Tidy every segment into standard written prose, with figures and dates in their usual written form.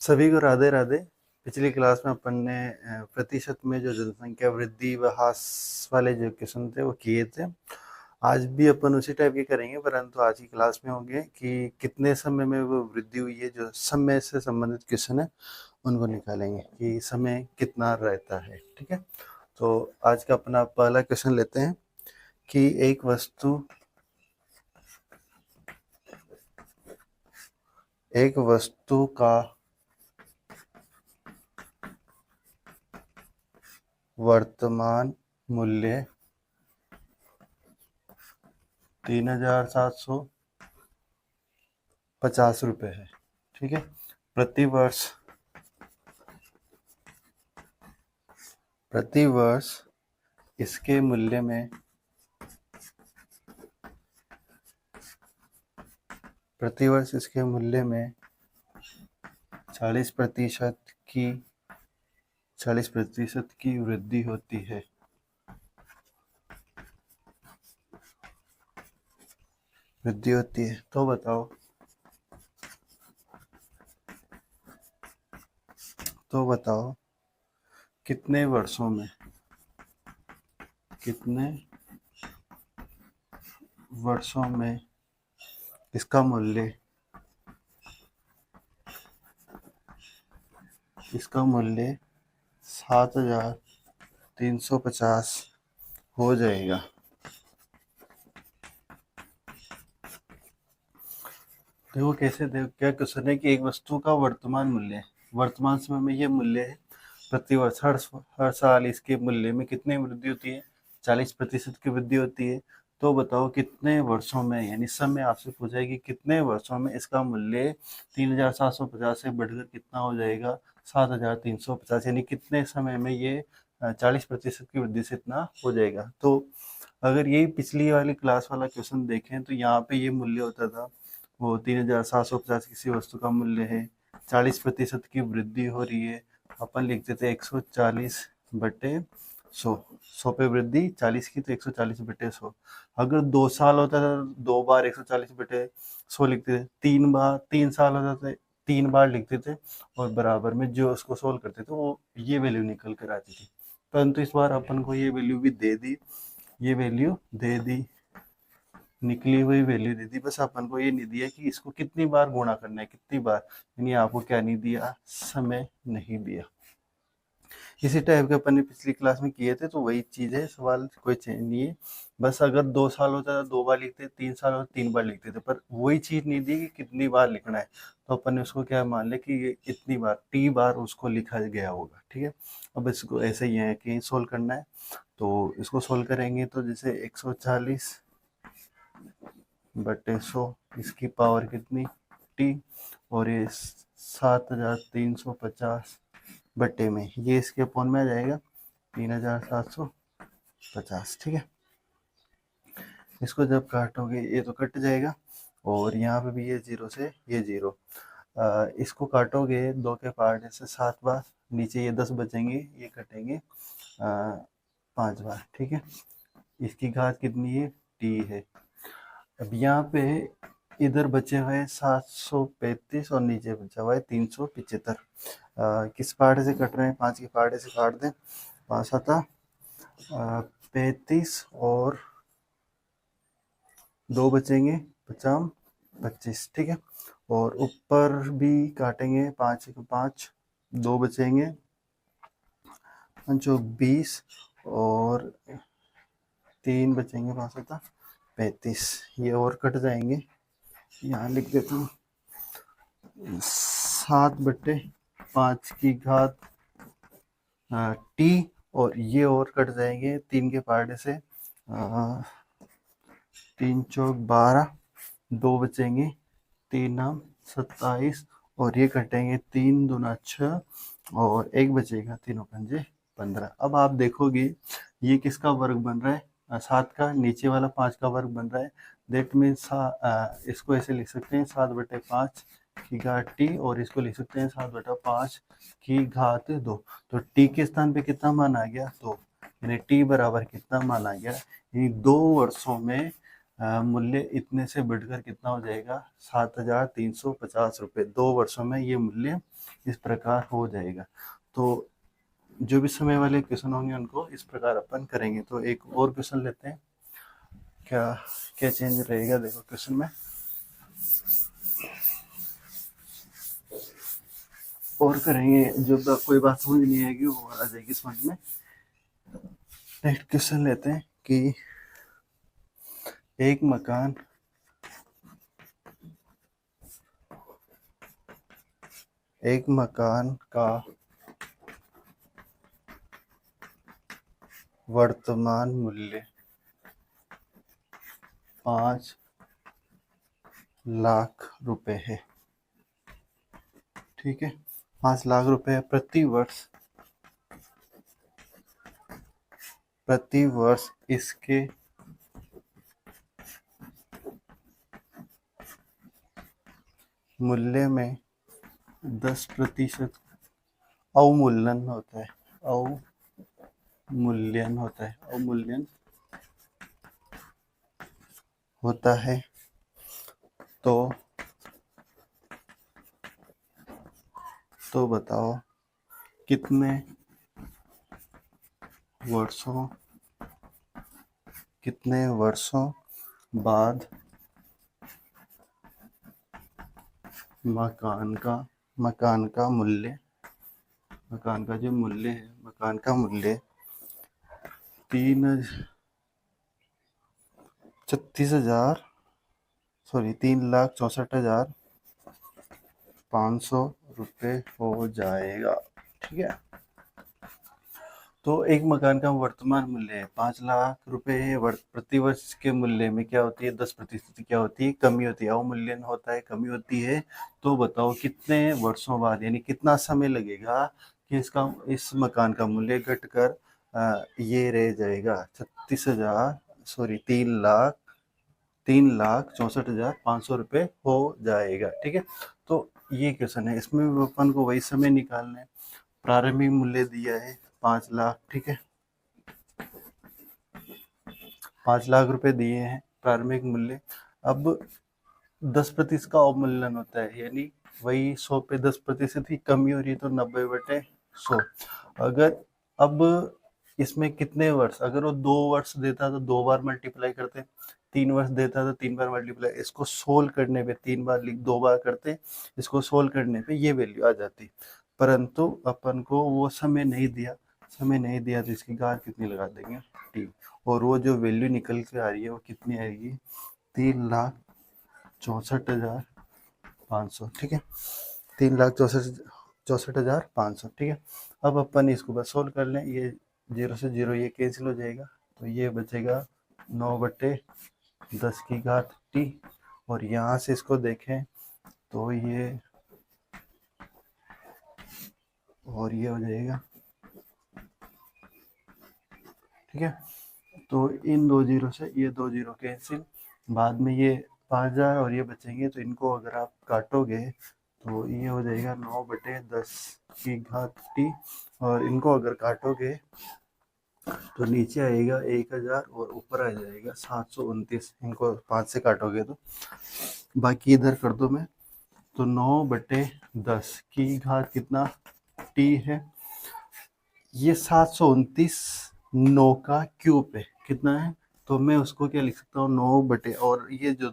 सभी को राधे राधे। पिछली क्लास में अपन ने प्रतिशत में जो जनसंख्या वृद्धि व ह्रास वाले जो क्वेश्चन थे वो किए थे। आज भी अपन उसी टाइप के करेंगे, परंतु आज की क्लास में होंगे कि कितने समय में वो वृद्धि हुई है। जो समय से संबंधित क्वेश्चन है उनको निकालेंगे कि समय कितना रहता है। ठीक है, तो आज का अपना पहला क्वेश्चन लेते हैं कि एक वस्तु का वर्तमान मूल्य 3750 रुपये है। ठीक है, प्रति वर्ष इसके मूल्य में प्रति वर्ष इसके मूल्य में 40% की 40% की वृद्धि होती है। तो बताओ कितने वर्षों में इसका मूल्य 7350 हो जाएगा। देखो कैसे, देखो क्या क्वेश्चन है कि एक वस्तु का वर्तमान मूल्य, वर्तमान समय में ये मूल्य है। प्रति वर्ष हर साल इसके मूल्य में कितनी वृद्धि होती है? 40% की वृद्धि होती है। तो बताओ कितने वर्षों में, यानी समय आपसे पूछा है कि कितने वर्षों में इसका मूल्य 3750 से बढ़कर कितना हो जाएगा? 7350, यानी कितने समय में ये 40% की वृद्धि से इतना हो जाएगा। तो अगर यही पिछली वाली क्लास वाला क्वेश्चन देखें तो यहाँ पे ये मूल्य होता था, वो 3750 किसी वस्तु का मूल्य है, 40% की वृद्धि हो रही है। अपन लिखते थे 140/100, 100 पे वृद्धि 40 की तो 140/100। अगर 2 साल होता था 2 बार 140/100 लिखते थे, 3 साल होता था 3 बार लिखते थे, और बराबर में जो उसको सोल्व करते थे वो ये वैल्यू निकल कर आती थी। परंतु इस बार अपन को ये वैल्यू भी दे दी, निकली हुई वैल्यू दे दी। बस अपन को ये नहीं दिया कि इसको कितनी बार गुणा करना है, कितनी बार, यानी आपको क्या नहीं दिया, समय नहीं दिया। इसी टाइप के अपन ने पिछली क्लास में किए थे, तो वही चीज़ है, सवाल कोई चेंज नहीं है। बस अगर 2 साल होता था 2 बार लिखते, 3 साल होता 3 बार लिखते थे, पर वही चीज़ नहीं दी कि कितनी बार लिखना है। तो अपन ने उसको क्या मान लिया कि ये इतनी बार, टी बार उसको लिखा गया होगा। ठीक है, अब इसको ऐसे ही है कि सोल्व करना है। तो इसको सोल्व करेंगे तो जैसे 140/100, इसकी पावर कितनी, टी, और ये 7350 बट्टे में, ये इसके अपॉन में आ जाएगा 3750। ठीक है, इसको जब काटोगे ये तो कट जाएगा, और यहाँ पे भी ये 0 से ये 0, इसको काटोगे 2 के पार्ट से 7 बार, नीचे ये 10 बचेंगे, ये कटेंगे 5 बार। ठीक है, इसकी घात कितनी है, टी है। अब यहाँ पे इधर बचे हुए 735 और नीचे बचा हुआ है 375। किस पार्ट से कट रहे हैं, 5 के पार्ट से काट दें, 5 7 35 और 2 बचेंगे 25। ठीक है, और ऊपर भी काटेंगे, 5 के 5, 2 बचेंगे 20, और 3 बचेंगे 5 7 35। ये और कट जाएंगे, यहाँ लिख देता हूँ 7/5 की घात टी, और ये और कट जाएंगे 3 के पार्ट से, 3 चौक 12, 2 बचेंगे, 3 नाम 27, और ये कटेंगे 3 दूना 6, और 1 बचेगा 3 पंजे 15। अब आप देखोगे ये किसका वर्ग बन रहा है, 7 का, नीचे वाला 5 का वर्ग बन रहा है। दैट मीन्स इसको ऐसे लिख सकते हैं 7/5 की घात टी, और इसको लिख सकते हैं 7/5 की घात 2। तो टी के स्थान पे कितना मान आ गया, 2, यानी टी बराबर कितना मान आ गया, यानी 2 वर्षों में मूल्य इतने से बढ़कर कितना हो जाएगा, 7,350 रुपये। 2 वर्षों में ये मूल्य इस प्रकार हो जाएगा। तो जो भी समय वाले क्वेश्चन होंगे उनको इस प्रकार अपन करेंगे। तो एक और क्वेश्चन लेते हैं, क्या क्या चेंज रहेगा देखो क्वेश्चन में। और करेंगे, जो कोई बात समझ नहीं आएगी वो आ जाएगी समझ में। नेक्स्ट क्वेश्चन लेते हैं कि एक मकान का वर्तमान मूल्य 5 लाख रुपए है। ठीक है, 5 लाख रुपए प्रति वर्ष इसके मूल्य में 10% अवमूल्यन होता है। अवमूल्यन होता है। तो बताओ कितने वर्षों बाद मकान का मूल्य, मकान का जो मूल्य है, मकान का मूल्य 3,64,500 रुपये हो जाएगा। ठीक है, तो एक मकान का वर्तमान मूल्य है 5 लाख रुपए है। प्रति वर्ष के मूल्य में क्या होती है, 10% क्या होती है, कमी होती है, अवमूल्यन होता है, कमी होती है। तो बताओ कितने वर्षों बाद, यानी कितना समय लगेगा कि इस मकान का मूल्य घटकर ये रह जाएगा 3,64,500 रुपये हो जाएगा। ठीक है, तो ये क्वेश्चन है, इसमें अपन को वही समय निकालना है। प्रारंभिक मूल्य दिया है 5 लाख। ठीक है, 5 लाख रुपए दिए हैं प्रारंभिक मूल्य। अब 10% का अवमूल्यन होता है, यानी वही 100 पे 10% की कमी हो रही है, तो 90/100। अगर अब इसमें कितने वर्ष, अगर वो 2 वर्ष देता तो 2 बार मल्टीप्लाई करते, 3 वर्ष देता तो 3 बार मल्टीप्लाई, इसको सोल्व करने पे 3 बार 2 बार करते, इसको सोल्व करने पे ये वैल्यू आ जाती। परंतु अपन को वो समय नहीं दिया तो इसकी घात कितनी लगा देंगे, टी। और वो जो वैल्यू निकल के आ रही है वो कितनी आएगी, 3,64,500। ठीक है, 3,64,500। ठीक है, अब अपन इसको बस सोल्व कर लें। ये 0 से 0 ये कैंसिल हो जाएगा, तो ये बचेगा 9/10 की घात टी। और यहाँ से इसको देखें तो ये हो जाएगा। ठीक है, तो इन 2 जीरो से ये 2 जीरो कैंसिल, बाद में ये 5,000 और ये बचेंगे, तो इनको अगर आप काटोगे तो ये हो जाएगा 9/10 की घात टी। और इनको अगर काटोगे तो नीचे आएगा 1,000 और ऊपर आ जाएगा 729। इनको 5 से काटोगे तो बाकी इधर कर दो मैं, तो 9/10 की घात कितना टी है। ये 729 9 का क्यूब है, कितना है, तो मैं उसको क्या लिख सकता हूँ, 9 और ये जो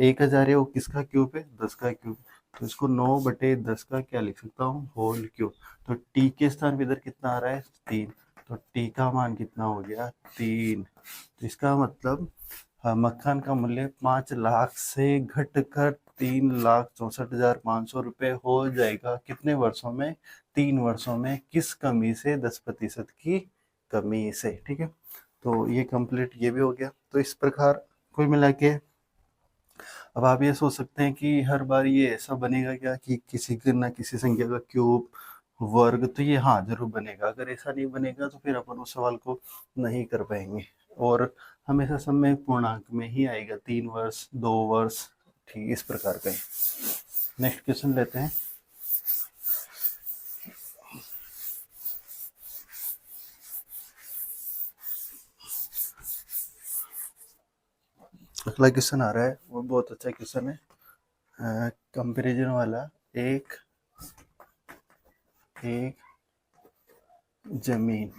1,000 है वो किसका क्यूब है, 10 का क्यूब। तो इसको 9/10 का क्या लिख सकता हूँ, होल क्यूब। तो टी के स्थान पे इधर कितना आ रहा है, 3। तो टी का मान कितना हो गया, 3। तो इसका मतलब मक्खन का मूल्य 5 लाख से घटकर 3,64,500 रुपये हो जाएगा। कितने वर्षों में, 3 वर्षों में। किस कमी से, 10% की कमी से। ठीक है, तो ये कंप्लीट ये भी हो गया। तो इस प्रकार कुल मिला के अब आप ये सोच सकते हैं कि हर बार ये ऐसा बनेगा क्या कि किसी न किसी संख्या का क्यूब, वर्ग, तो ये हाँ जरूर बनेगा। अगर ऐसा नहीं बनेगा तो फिर अपन उस सवाल को नहीं कर पाएंगे, और हमेशा समय पूर्णांक में ही आएगा, 3 वर्ष, 2 वर्ष। ठीक, इस प्रकार का। नेक्स्ट क्वेश्चन लेते हैं। अगला क्वेश्चन आ रहा है, वो बहुत अच्छा क्वेश्चन है, कंपैरिजन वाला। एक जमीन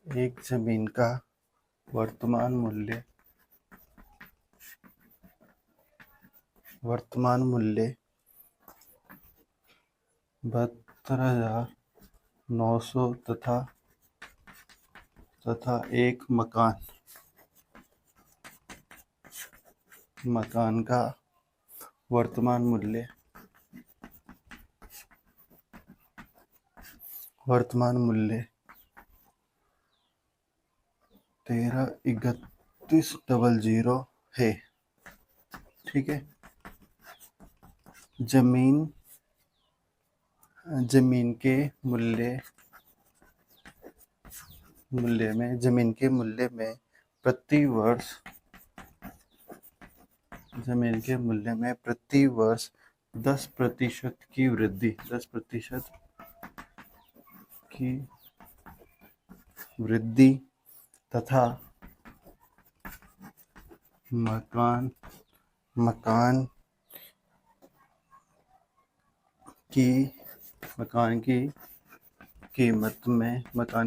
एक जमीन का वर्तमान मूल्य 72,900 तथा एक मकान का वर्तमान मूल्य 13,31,00 है। ठीक है, जमीन के मूल्य में प्रति वर्ष 10% की वृद्धि तथा मकान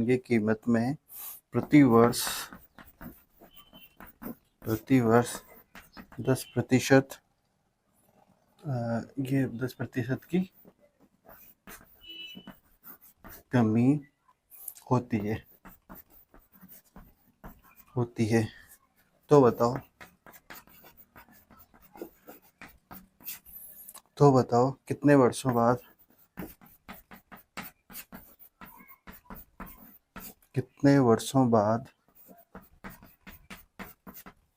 की कीमत में प्रति वर्ष 10% ये 10% की कमी होती है। तो बताओ कितने वर्षों बाद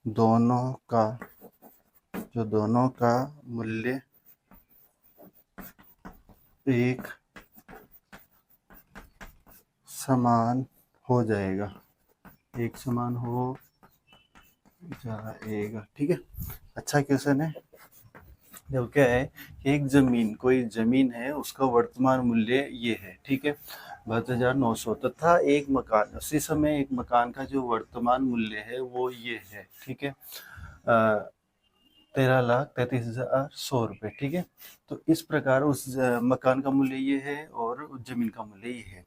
दोनों का मूल्य एक समान हो जाएगा। ठीक है, अच्छा क्वेश्चन है। जब क्या है, कोई जमीन है, उसका वर्तमान मूल्य ये है। ठीक है, 72,900 तथा एक मकान, उसी समय एक मकान का जो वर्तमान मूल्य है वो ये है। ठीक है, 13,33,100 रुपये। ठीक है, तो इस प्रकार उस मकान का मूल्य ये है और उस जमीन का मूल्य ये है।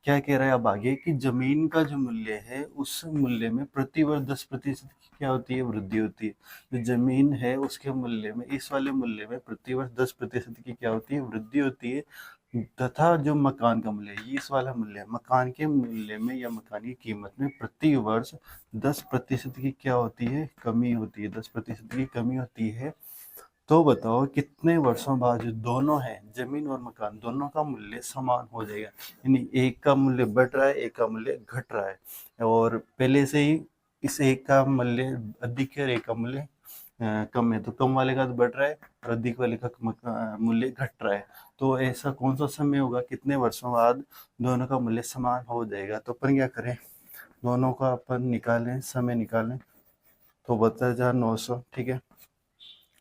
क्या कह रहा है अब आगे कि जमीन का जो मूल्य है उस मूल्य में प्रति वर्ष 10% की क्या होती है, वृद्धि होती है। जो जमीन है उसके मूल्य में, इस वाले मूल्य में प्रति वर्ष 10% की क्या होती है, वृद्धि होती है। तथा जो मकान का मूल्य है, इस वाला मूल्य, मकान के मूल्य में या मकान की कीमत में प्रति वर्ष 10% की क्या होती है, कमी होती है। 10% की कमी होती है। तो बताओ कितने वर्षों बाद जो दोनों हैं, जमीन और मकान, दोनों का मूल्य समान हो जाएगा। यानी एक का मूल्य बढ़ रहा है, एक का मूल्य घट रहा है, और पहले से ही इस एक का मूल्य अधिक है और एक का मूल्य कम है, तो कम वाले का तो बढ़ रहा है और अधिक वाले का मूल्य घट रहा है। तो ऐसा कौन सा समय होगा, कितने वर्षों बाद दोनों का मूल्य समान हो जाएगा। तो अपन क्या करें, दोनों का अपन निकालें, समय निकालें। तो 72,900, ठीक है,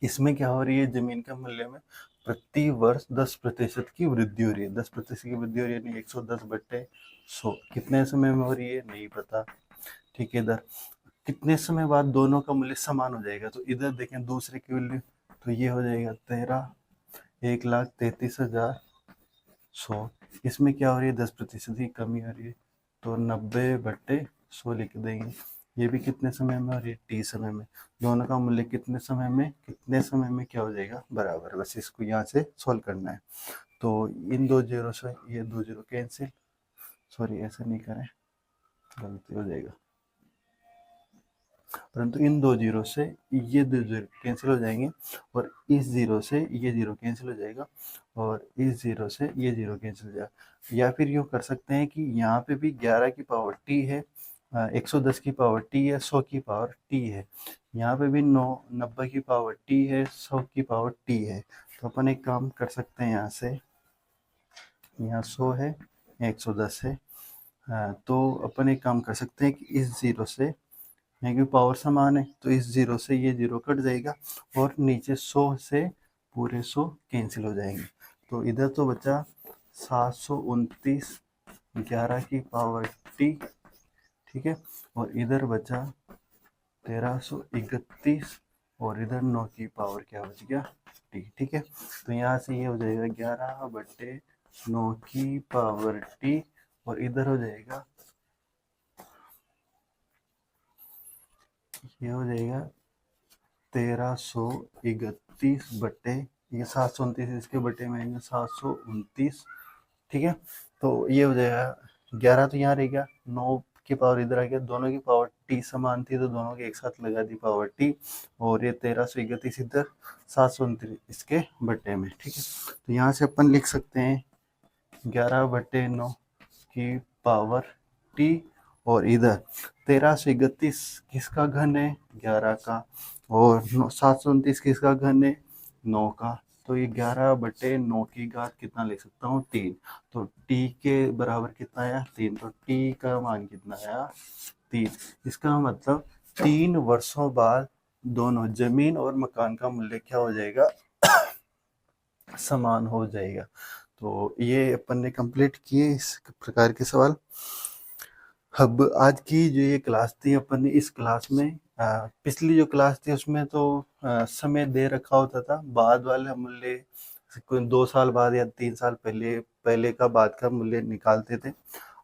इसमें क्या हो रही है, जमीन के मूल्य में प्रति वर्ष 10% की वृद्धि हो रही है। 10% की वृद्धि हो रही है, यानी 110/100। कितने समय में हो रही है, नहीं पता। ठीक है, इधर कितने समय बाद दोनों का मूल्य समान हो जाएगा। तो इधर देखें दूसरे की वैल्यू, तो ये हो जाएगा 1,33,100। इसमें क्या हो रही है, 10% की कमी हो रही है, तो 90/100 लिख देंगे। ये भी कितने समय में हो रही है, टी समय में। दोनों का मूल्य कितने समय में क्या हो जाएगा, बराबर। बस इसको यहाँ से सॉल्व करना है। तो इन दो जीरो से ये 2 जीरो कैंसिल, सॉरी ऐसा नहीं करें, गलती हो जाएगा, परंतु इन 2 जीरो से ये 2 जीरो कैंसिल हो जाएंगे, और इस जीरो से ये जीरो कैंसिल हो जाएगा, और इस जीरो से ये जीरो कैंसिल हो जाएगा। या फिर यूँ कर सकते हैं कि यहाँ पे भी 11 की पावर टी है, 110 की पावर टी है, 100 की पावर टी है। यहाँ पे भी 90 की पावर टी है, 100 की पावर टी है। तो अपन एक काम कर सकते हैं, यहाँ से, यहाँ 100 है, 110 है। तो अपन एक काम कर सकते हैं कि इस जीरो से, क्योंकि पावर समान है, तो इस जीरो से ये जीरो कट जाएगा, और नीचे 100 से पूरे 100 कैंसिल हो जाएंगे। तो इधर तो बचा 729, 11 की पावर टी, ठीक है, और इधर बचा 1331 और इधर 9 की पावर क्या बच गया टी। ठीक है, तो यहाँ से ये हो जाएगा 11/9 की पावर टी और इधर हो जाएगा, ये हो जाएगा 1331 बटे, ये 729 इसके बटे में आएंगे 729। ठीक है, तो ये हो जाएगा 11 तो यहाँ रहेगा, 9 की पावर इधर आ गया, दोनों की पावर टी समान थी तो दोनों के एक साथ लगा दी पावर टी, और ये 1331 इधर 729 इसके बटे में। ठीक है, तो यहाँ से अपन लिख सकते हैं 11/9 की पावर टी और इधर 1331 किसका घन है 11 का, और 729 किसका घन है 9 का, तो ये 11/9 की घात कितना लिख सकता हूँ 3। तो टी के बराबर कितना आया 3, तो टी का मान कितना आया 3। इसका मतलब 3 वर्षों बाद दोनों जमीन और मकान का मूल्य क्या हो जाएगा समान हो जाएगा। तो ये अपन ने कंप्लीट किए इस प्रकार के सवाल। अब आज की जो ये क्लास थी अपन ने इस क्लास में पिछली जो क्लास थी उसमें तो समय दे रखा होता था, बाद वाले मूल्य कोई 2 साल बाद या 3 साल पहले का बाद का मूल्य निकालते थे।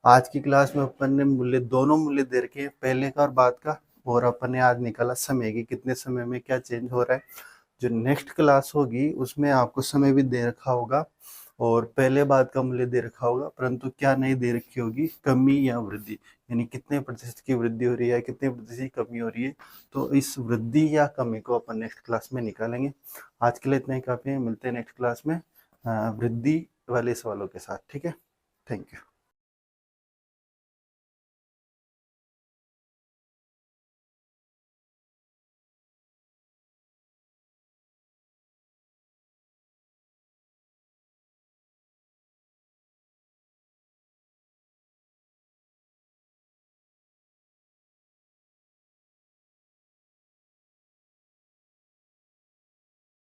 आज की क्लास में अपन ने मूल्य दोनों मूल्य दे रखे, पहले का और बाद का, और अपन ने आज निकाला समय की कितने समय में क्या चेंज हो रहा है। जो नेक्स्ट क्लास होगी उसमें आपको समय भी दे रखा होगा और पहले बाद का मूल्य दे रखा होगा, परंतु क्या नहीं दे रखी होगी कमी या वृद्धि, यानी कितने प्रतिशत की वृद्धि हो रही है कितने प्रतिशत की कमी हो रही है। तो इस वृद्धि या कमी को अपन नेक्स्ट क्लास में निकालेंगे। आज के लिए इतना ही काफ़ी है, मिलते हैं नेक्स्ट क्लास में वृद्धि वाले सवालों के साथ। ठीक है, थैंक यू।